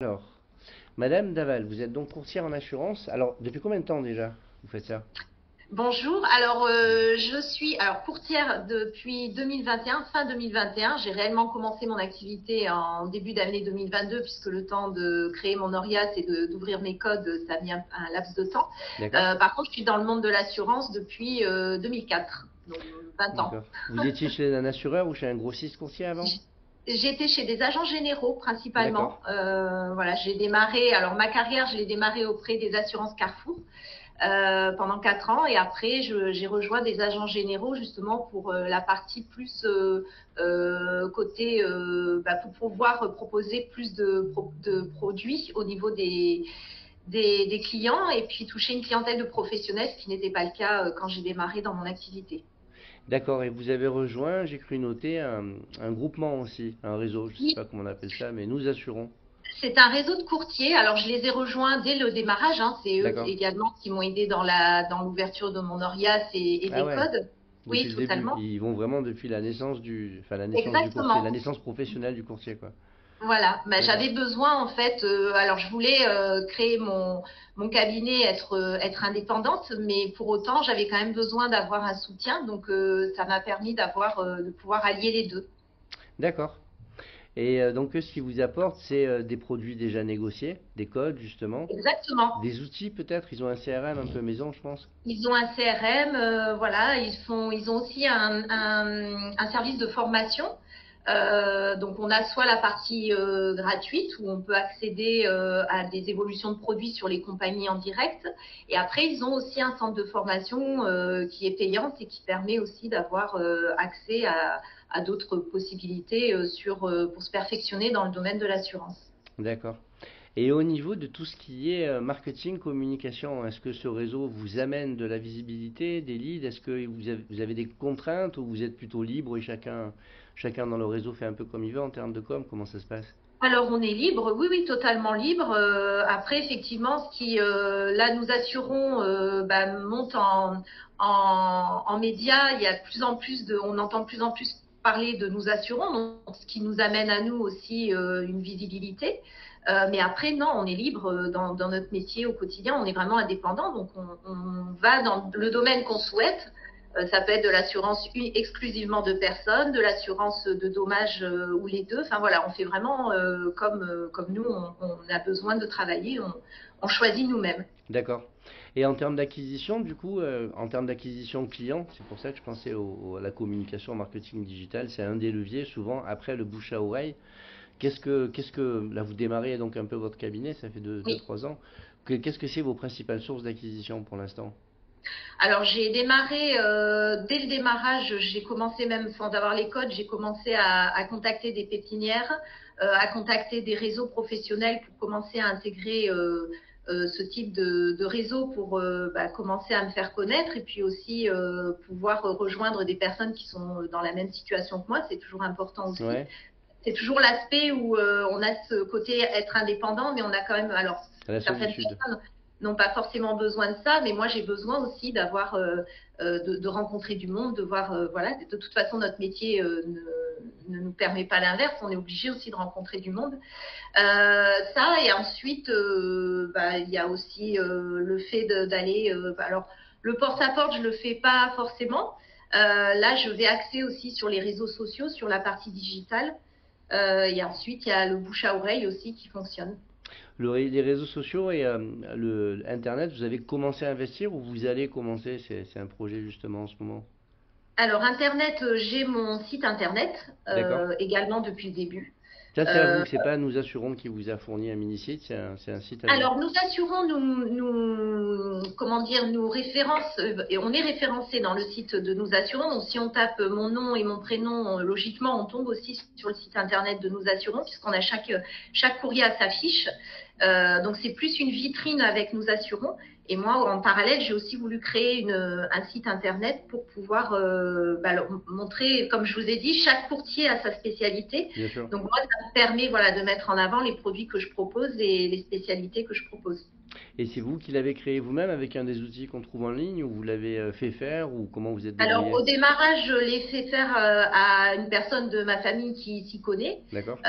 Alors, Madame Daval, vous êtes donc courtière en assurance. Alors, depuis combien de temps déjà vous faites ça? Bonjour. Alors, je suis courtière depuis 2021, fin 2021. J'ai réellement commencé mon activité en début d'année 2022 puisque le temps de créer mon ORIAS et d'ouvrir mes codes, ça a mis un laps de temps. D'accord? Par contre, je suis dans le monde de l'assurance depuis 2004, donc 20 ans. D'accord. Vous étiez chez un assureur ou chez un grossiste courtier avant? J'étais chez des agents généraux D'accord. principalement. Voilà, j'ai démarré. Alors ma carrière, je l'ai démarrée auprès des assurances Carrefour pendant 4 ans et après j'ai rejoint des agents généraux justement pour la partie plus côté pour pouvoir proposer plus de produits au niveau des clients et puis toucher une clientèle de professionnels, ce qui n'était pas le cas quand j'ai démarré dans mon activité. D'accord. Et vous avez rejoint, j'ai cru noter, un groupement aussi, un réseau, je ne sais Oui, pas comment on appelle ça, mais nous assurons. c'est un réseau de courtiers. Alors, je les ai rejoints dès le démarrage, hein. C'est eux D'accord. également qui m'ont aidé dans l'ouverture de mon ORIAS et Ah des ouais, codes. Oui, depuis le début. totalement. Ils vont vraiment depuis la naissance enfin la naissance du courtier, la Exactement. naissance professionnelle du courtier, quoi. Voilà. Ben, D'accord. j'avais besoin, en fait, alors je voulais créer mon cabinet, être indépendante, mais pour autant, j'avais quand même besoin d'avoir un soutien. Donc, ça m'a permis de pouvoir allier les deux. D'accord. Et donc, eux, ce qu'ils vous apportent, c'est des produits déjà négociés, des codes, justement. Exactement. Des outils peut-être, ils ont un CRM un peu maison, je pense. Ils ont un CRM, voilà, ils ont aussi un service de formation. Donc on a soit la partie gratuite où on peut accéder à des évolutions de produits sur les compagnies en direct, et après ils ont aussi un centre de formation qui est payante et qui permet aussi d'avoir accès à d'autres possibilités pour se perfectionner dans le domaine de l'assurance. D'accord. Et au niveau de tout ce qui est marketing, communication, est-ce que ce réseau vous amène de la visibilité, des leads? Est-ce que vous avez des contraintes ou vous êtes plutôt libre et chacun dans le réseau fait un peu comme il veut en termes de com? Comment ça se passe? Alors on est libre, oui, oui, totalement libre. Après, effectivement, ce qui, là, nous assurons, monte en médias. Il y a de plus en plus on entend de plus en plus parler de nous assurons, donc ce qui nous amène à nous aussi une visibilité. Mais après, non, on est libre dans notre métier au quotidien. On est vraiment indépendant, donc on va dans le domaine qu'on souhaite. Ça peut être de l'assurance exclusivement de personnes, de l'assurance de dommages ou les deux. Enfin voilà, on fait vraiment comme nous, on a besoin de travailler, on choisit nous-mêmes. D'accord. Et en termes d'acquisition, du coup, en termes d'acquisition client, c'est pour ça que je pensais à la communication, au marketing digital, c'est un des leviers souvent après le bouche à oreille. Là vous démarrez donc un peu votre cabinet, ça fait deux Oui. trois ans. Qu'est-ce que c'est vos principales sources d'acquisition pour l'instant? Alors j'ai démarré dès le démarrage, j'ai commencé même sans avoir les codes, j'ai commencé à contacter des pépinières, à contacter des réseaux professionnels pour commencer à intégrer ce type de réseau pour commencer à me faire connaître et puis aussi pouvoir rejoindre des personnes qui sont dans la même situation que moi, c'est toujours important aussi. Ouais, C'est toujours l'aspect où on a ce côté être indépendant, mais on a quand même, alors à la certaines solitude. personnes n'ont pas forcément besoin de ça, mais moi j'ai besoin aussi d'avoir, de rencontrer du monde, de voir, voilà, de toute façon notre métier ne nous permet pas l'inverse, on est obligé aussi de rencontrer du monde. Ça et ensuite, il y a aussi le fait d'aller, alors le porte-à-porte je le fais pas forcément. Là je vais axer aussi sur les réseaux sociaux, sur la partie digitale. Et ensuite, il y a le bouche à oreille aussi qui fonctionne. Les réseaux sociaux et Internet, vous avez commencé à investir ou vous allez commencer? C'est un projet justement en ce moment. Alors, Internet, j'ai mon site Internet D'accord. également depuis le début. Ça c'est à Euh, vous, c'est pas Nous Assurons qui vous a fourni un mini-site, c'est un site à vous. alors, nous assurons, comment dire, nous référence, et on est référencé dans le site de Nous assurons. Donc, si on tape mon nom et mon prénom, logiquement, on tombe aussi sur le site internet de Nous assurons, puisqu'on a chaque courrier à sa fiche. Donc, c'est plus une vitrine avec Nous assurons. Et moi, en parallèle, j'ai aussi voulu créer un site internet pour pouvoir montrer, comme je vous ai dit, chaque courtier a sa spécialité. Bien sûr. Donc moi, ça me permet voilà, de mettre en avant les produits que je propose et les spécialités que je propose. Et c'est vous qui l'avez créé vous-même avec un des outils qu'on trouve en ligne ou vous l'avez fait faire ou comment vous êtes Alors, débrouillé? au démarrage, je l'ai fait faire à une personne de ma famille qui s'y connaît. D'accord?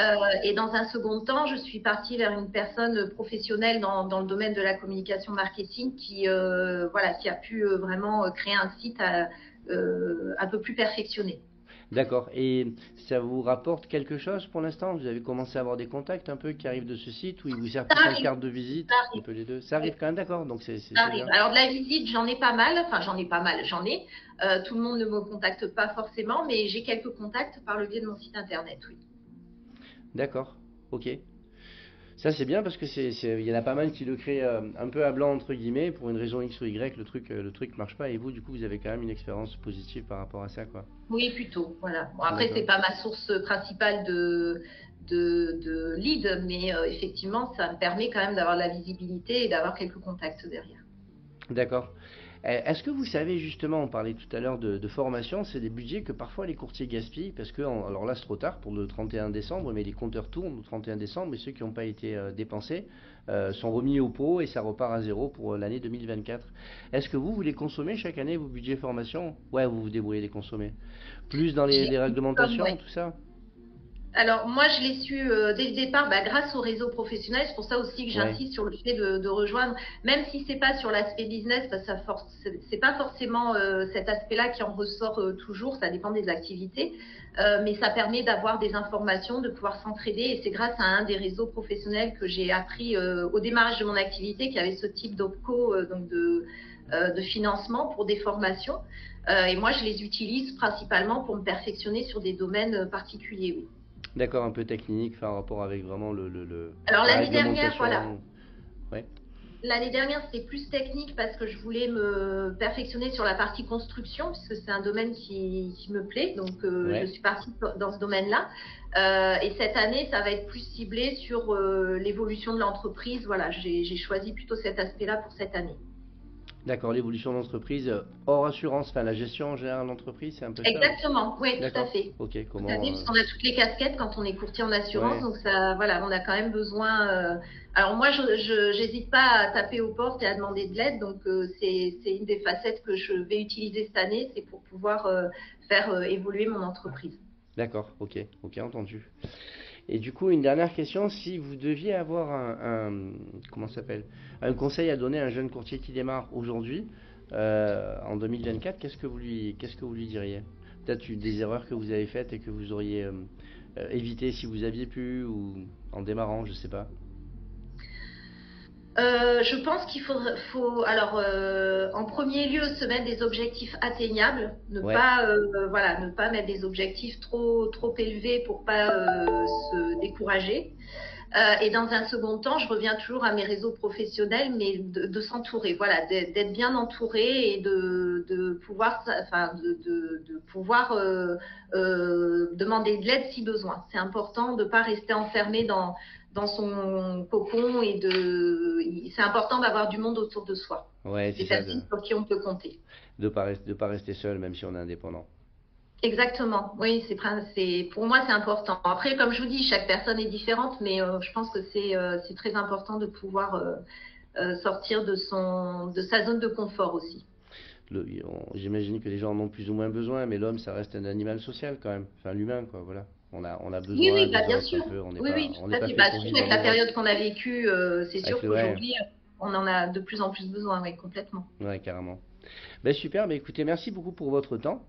Et dans un second temps, je suis partie vers une personne professionnelle dans le domaine de la communication marketing qui, voilà, qui a pu vraiment créer un site un peu plus perfectionné. D'accord. Et ça vous rapporte quelque chose pour l'instant? Vous avez commencé à avoir des contacts un peu qui arrivent de ce site ou il vous sert Ça plus en arrive, carte de ça visite? Un arrive. peu les deux. Ça Oui, arrive quand même, d'accord. Donc ça c'est arrive. bien. Alors, de la visite, j'en ai pas mal. Enfin, j'en ai pas mal. J'en ai. Tout le monde ne me contacte pas forcément, mais j'ai quelques contacts par le biais de mon site internet, oui. D'accord. Ok. Ça c'est bien parce que il y en a pas mal qui le créent un peu à blanc entre guillemets pour une raison X ou Y. Le truc marche pas et vous du coup vous avez quand même une expérience positive par rapport à ça quoi. Oui, plutôt. Voilà. Bon, après, c'est D'accord. pas ma source principale de lead, mais effectivement, ça me permet quand même d'avoir de la visibilité et d'avoir quelques contacts derrière. D'accord. Est-ce que vous savez justement, on parlait tout à l'heure de formation, c'est des budgets que parfois les courtiers gaspillent parce que, alors là c'est trop tard pour le 31 décembre, mais les compteurs tournent au 31 décembre et ceux qui n'ont pas été dépensés sont remis au pot et ça repart à zéro pour l'année 2024. Est-ce que vous les consommez chaque année, vos budgets formation? Ouais, vous vous débrouillez les consommer. Plus dans Je les l'ai comme, réglementations, ouais. tout ça? Alors moi, je l'ai su dès le départ, bah, grâce au réseau professionnel. C'est pour ça aussi que Ouais, j'insiste sur le fait de rejoindre, même si c'est pas sur l'aspect business, parce que c'est pas forcément cet aspect-là qui en ressort toujours. Ça dépend des activités, mais ça permet d'avoir des informations, de pouvoir s'entraider. Et c'est grâce à un des réseaux professionnels que j'ai appris au démarrage de mon activité, qui avait ce type d'OPCO, donc de financement pour des formations. Et moi, je les utilise principalement pour me perfectionner sur des domaines particuliers. Oui. d'accord, un peu technique, enfin, en rapport avec vraiment Alors la l'année dernière, voilà. réglementation. Ouais, L'année dernière, c'était plus technique parce que je voulais me perfectionner sur la partie construction, puisque c'est un domaine qui me plaît. Donc, je ouais. suis partie dans ce domaine-là. Et cette année, ça va être plus ciblé sur l'évolution de l'entreprise. Voilà, j'ai choisi plutôt cet aspect-là pour cette année. D'accord, l'évolution d'entreprise hors assurance, enfin la gestion en général d'entreprise, c'est un peu ça. Exactement, oui, tout à D'accord, fait. ok, Tout à fait, comment... puisqu'on a toutes les casquettes quand on est courtier en assurance, Ouais, donc ça, voilà, on a quand même besoin. Alors moi, j'hésite pas à taper aux portes et à demander de l'aide, donc c'est une des facettes que je vais utiliser cette année, c'est pour pouvoir faire évoluer mon entreprise. d'accord, ok, ok, entendu. Et du coup, une dernière question, si vous deviez avoir comment ça s'appelle, un conseil à donner à un jeune courtier qui démarre aujourd'hui, en 2024, qu'est-ce que vous lui diriez? Peut-être des erreurs que vous avez faites et que vous auriez évité si vous aviez pu, ou en démarrant, je sais pas. Je pense alors, en premier lieu, se mettre des objectifs atteignables, Ouais, voilà, ne pas mettre des objectifs trop élevés pour pas se décourager. Et dans un second temps, je reviens toujours à mes réseaux professionnels, mais de s'entourer, voilà, d'être bien entouré et de pouvoir, enfin, de pouvoir demander de l'aide si besoin. C'est important de ne pas rester enfermé dans son cocon c'est important d'avoir du monde autour de soi, ouais, c'est des ça, personnes sur qui on peut compter. de pas rester seul, même si on est indépendant. Exactement, oui, pour moi c'est important. Après, comme je vous dis, chaque personne est différente, mais je pense que c'est très important de pouvoir sortir de sa zone de confort aussi. J'imagine que les gens en ont plus ou moins besoin, mais l'homme, ça reste un animal social quand même. Enfin, l'humain, quoi, voilà. On a Oui, besoin oui, bah, des bien autres un sûr. peu. Oui, oui, On tout n'est à pas fait. fait Bah, pour surtout vivre avec en la isolement. période qu'on a vécue, c'est Avec sûr ouais, qu'aujourd'hui, on en a de plus en plus besoin, oui, complètement. ouais, carrément. Ben super, ben écoutez, merci beaucoup pour votre temps.